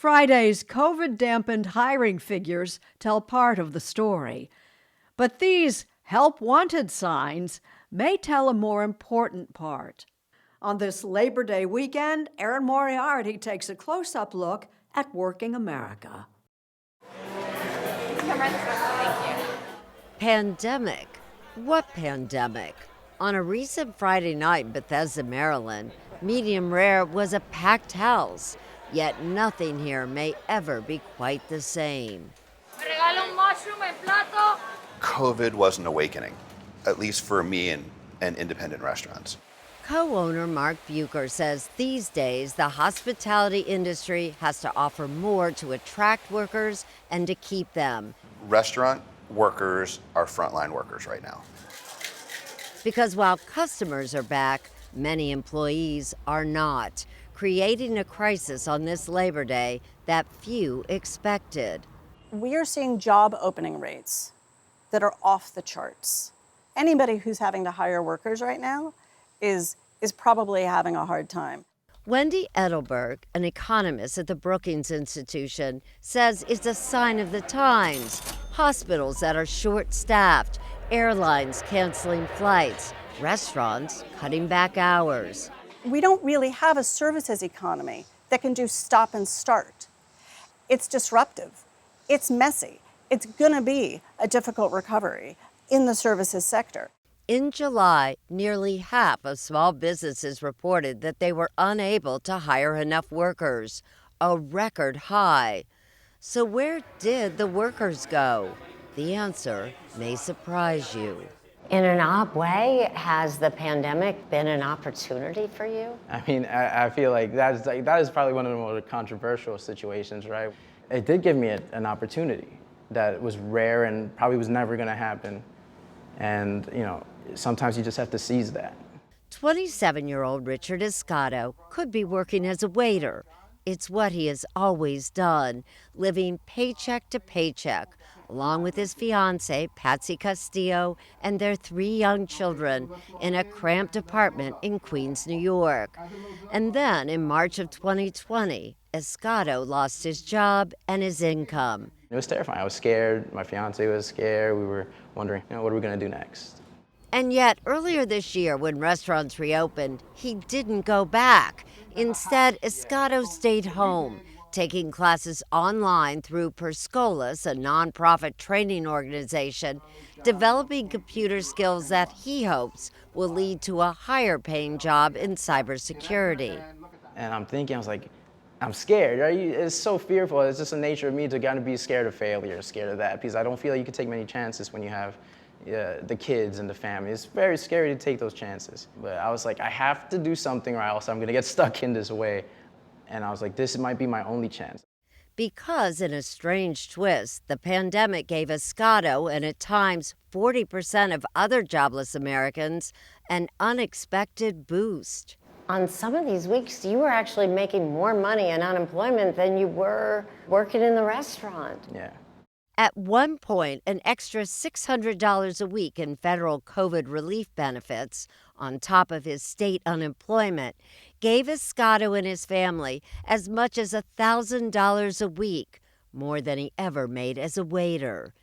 Friday's COVID-dampened hiring figures tell part of the story. But these help wanted signs may tell a more important part. On this Labor Day weekend, Erin Moriarty takes a close-up look at working America. Pandemic? What pandemic? On a recent Friday night in Bethesda, Maryland, Medium Rare was a packed house, yet nothing here may ever be quite the same. COVID was an awakening, at least for me and independent restaurants. Co-owner Mark Bucher says these days the hospitality industry has to offer more to attract workers and to keep them. Restaurant workers are frontline workers right now. Because while customers are back, many employees are not, creating a crisis on this Labor Day that few expected. We are seeing job opening rates that are off the charts. Anybody who's having to hire workers right now is probably having a hard time. Wendy Edelberg, an economist at the Brookings Institution, says it's a sign of the times. Hospitals that are short-staffed, airlines canceling flights, restaurants cutting back hours. We don't really have a services economy that can do stop and start. It's disruptive. It's messy. It's gonna be a difficult recovery in the services sector. In July, nearly half of small businesses reported that they were unable to hire enough workers, a record high. So where did the workers go? The answer may surprise you. In an odd way, has the pandemic been an opportunity for you? I mean, I feel like that is probably one of the more controversial situations, right? It did give me an opportunity that was rare and probably was never going to happen. And, you know, sometimes you just have to seize that. 27-year-old Richard Escato could be working as a waiter. It's what he has always done, living paycheck to paycheck, along with his fiancée, Patsy Castillo, and their 3 young children in a cramped apartment in Queens, New York. And then in March of 2020, Escato lost his job and his income. It was terrifying. I was scared. My fiancée was scared. We were wondering, what are we going to do next? And yet, earlier this year, when restaurants reopened, he didn't go back. Instead, Escato stayed home, taking classes online through Perscolas, a nonprofit training organization, developing computer skills that he hopes will lead to a higher-paying job in cybersecurity. And I'm thinking, I was like, I'm scared, right? It's so fearful. It's just the nature of me to kind of be scared of failure, scared of that, because I don't feel like you can take many chances when you have the kids and the family. It's very scary to take those chances. But I was like, I have to do something or else I'm gonna get stuck in this way. And I was like, this might be my only chance. Because in a strange twist, the pandemic gave Escato and at times 40% of other jobless Americans an unexpected boost. On some of these weeks, you were actually making more money in unemployment than you were working in the restaurant. Yeah. At one point, an extra $600 a week in federal COVID relief benefits, on top of his state unemployment, gave Escato and his family as much as $1,000 a week, more than he ever made as a waiter.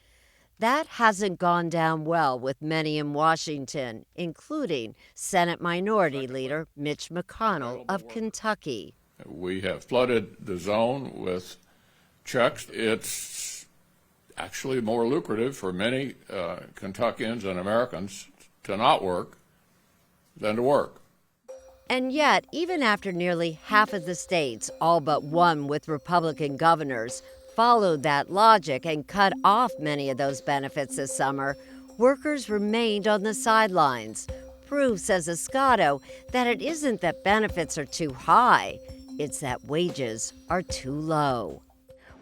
That hasn't gone down well with many in Washington, including Senate Minority Leader Mitch McConnell of Kentucky. We have flooded the zone with checks. It's actually more lucrative for many Kentuckians and Americans to not work than to work. And yet, even after nearly half of the states, all but one with Republican governors, followed that logic and cut off many of those benefits this summer, workers remained on the sidelines. Proof, says Escato, that it isn't that benefits are too high, it's that wages are too low.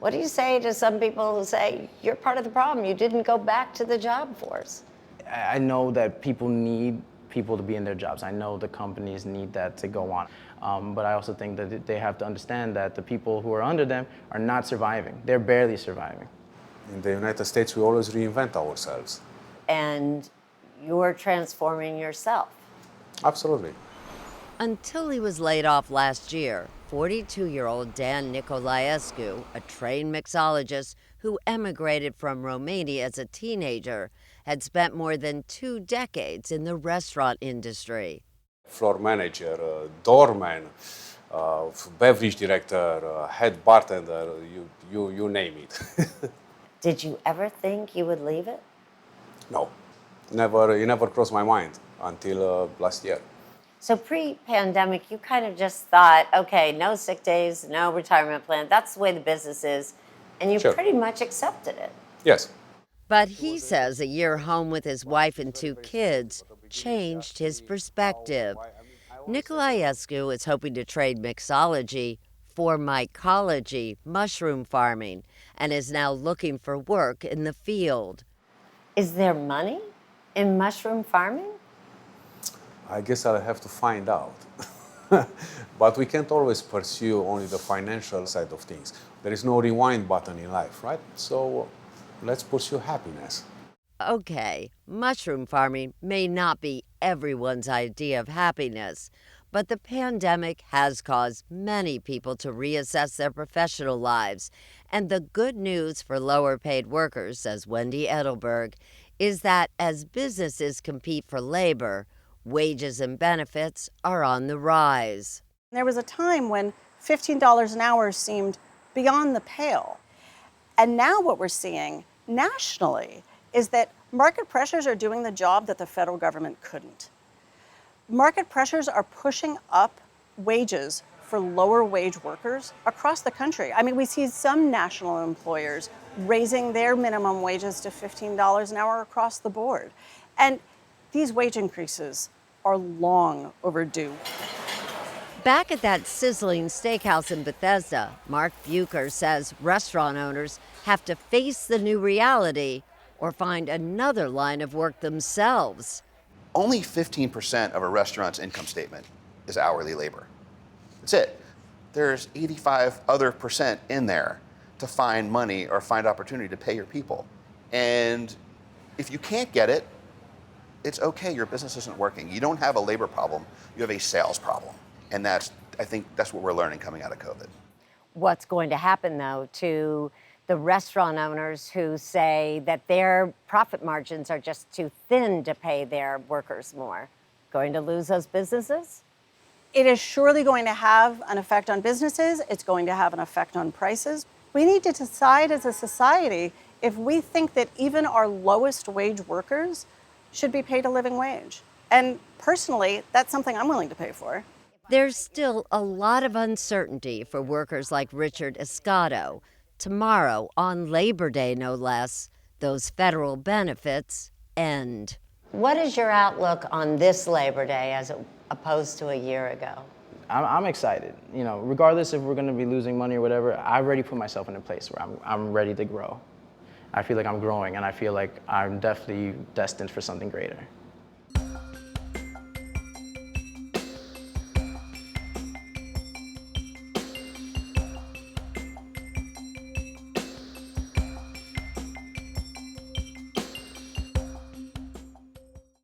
What do you say to some people who say, you're part of the problem, you didn't go back to the job force? I know that people need people to be in their jobs. I know the companies need that to go on. But I also think that they have to understand that the people who are under them are not surviving. They're barely surviving. In the United States, we always reinvent ourselves. And you're transforming yourself. Absolutely. Until he was laid off last year, 42-year-old Dan Nicolaescu, a trained mixologist who emigrated from Romania as a teenager, had spent more than 2 decades in the restaurant industry. Floor manager, doorman, beverage director, head bartender, you name it. Did you ever think you would leave it? No, it never crossed my mind until last year. So pre-pandemic, you kind of just thought, okay, no sick days, no retirement plan. That's the way the business is. And you Sure. pretty much accepted it. Yes. But he says a year home with his wife and 2 kids changed his perspective. Nicolaescu is hoping to trade mixology for mycology, mushroom farming, and is now looking for work in the field. Is there money in mushroom farming? I guess I'll have to find out. But we can't always pursue only the financial side of things. There is no rewind button in life, right? So let's pursue happiness. Okay, mushroom farming may not be everyone's idea of happiness, but the pandemic has caused many people to reassess their professional lives. And the good news for lower paid workers, says Wendy Edelberg, is that as businesses compete for labor, wages and benefits are on the rise. There was a time when $15 an hour seemed beyond the pale. And now what we're seeing nationally is that market pressures are doing the job that the federal government couldn't. Market pressures are pushing up wages for lower wage workers across the country. I mean, we see some national employers raising their minimum wages to $15 an hour across the board. And these wage increases are long overdue. Back at that sizzling steakhouse in Bethesda, Mark Bucher says restaurant owners have to face the new reality or find another line of work themselves. Only 15% of a restaurant's income statement is hourly labor. That's it. There's 85 other percent in there to find money or find opportunity to pay your people. And if you can't get it, it's okay, your business isn't working. You don't have a labor problem, you have a sales problem. And I think that's what we're learning coming out of COVID. What's going to happen, though, to the restaurant owners who say that their profit margins are just too thin to pay their workers more? Going to lose those businesses? It is surely going to have an effect on businesses. It's going to have an effect on prices. We need to decide as a society if we think that even our lowest wage workers should be paid a living wage. And personally, that's something I'm willing to pay for. There's still a lot of uncertainty for workers like Richard Escato. Tomorrow, on Labor Day no less, those federal benefits end. What is your outlook on this Labor Day as opposed to a year ago? I'm excited. You know, regardless if we're going to be losing money or whatever, I already put myself in a place where I'm ready to grow. I feel like I'm growing, and I feel like I'm definitely destined for something greater.